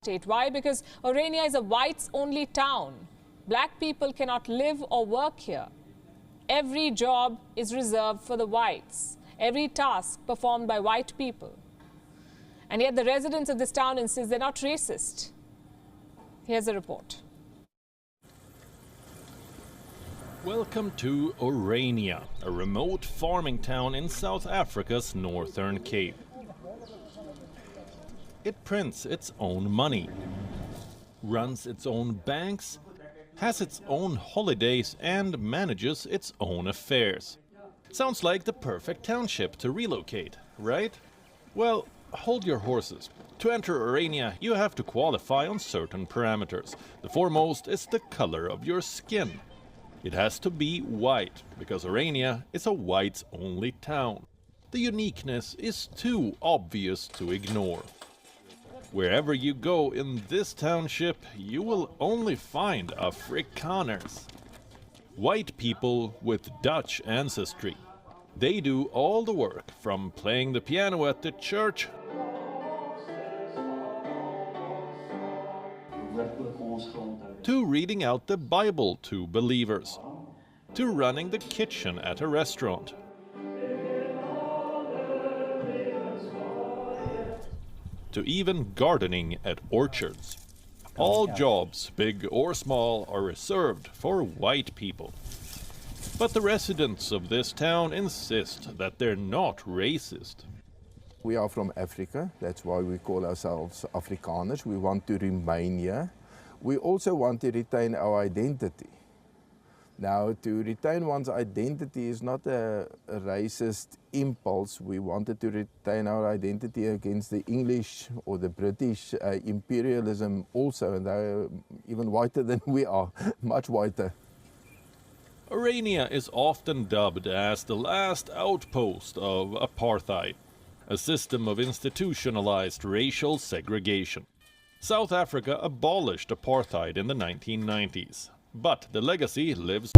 State. Why? Because Orania is a whites-only town. Black people cannot live or work here. Every job is reserved for the whites. Every task performed by white people. And yet the residents of this town insist they're not racist. Here's a report. Welcome to Orania, a remote farming town in South Africa's Northern Cape. It prints its own money, runs its own banks, has its own holidays and manages its own affairs. Sounds like the perfect township to relocate, right? Well, hold your horses. To enter Orania, you have to qualify on certain parameters. The foremost is the color of your skin. It has to be white, because Orania is a whites-only town. The uniqueness is too obvious to ignore. Wherever you go in this township, you will only find Afrikaners. White people with Dutch ancestry. They do all the work, from playing the piano at the church to reading out the Bible to believers, to running the kitchen at a restaurant. To even gardening at orchards. All jobs, big or small, are reserved for white people. But the residents of this town insist that they're not racist. We are from Africa, that's why we call ourselves Afrikaners. We want to remain here. We also want to retain our identity. Now, to retain one's identity is not a racist impulse. We wanted to retain our identity against the English or the British imperialism also, and they're even whiter than we are, much whiter. Orania is often dubbed as the last outpost of apartheid, a system of institutionalized racial segregation. South Africa abolished apartheid in the 1990s, but the legacy lives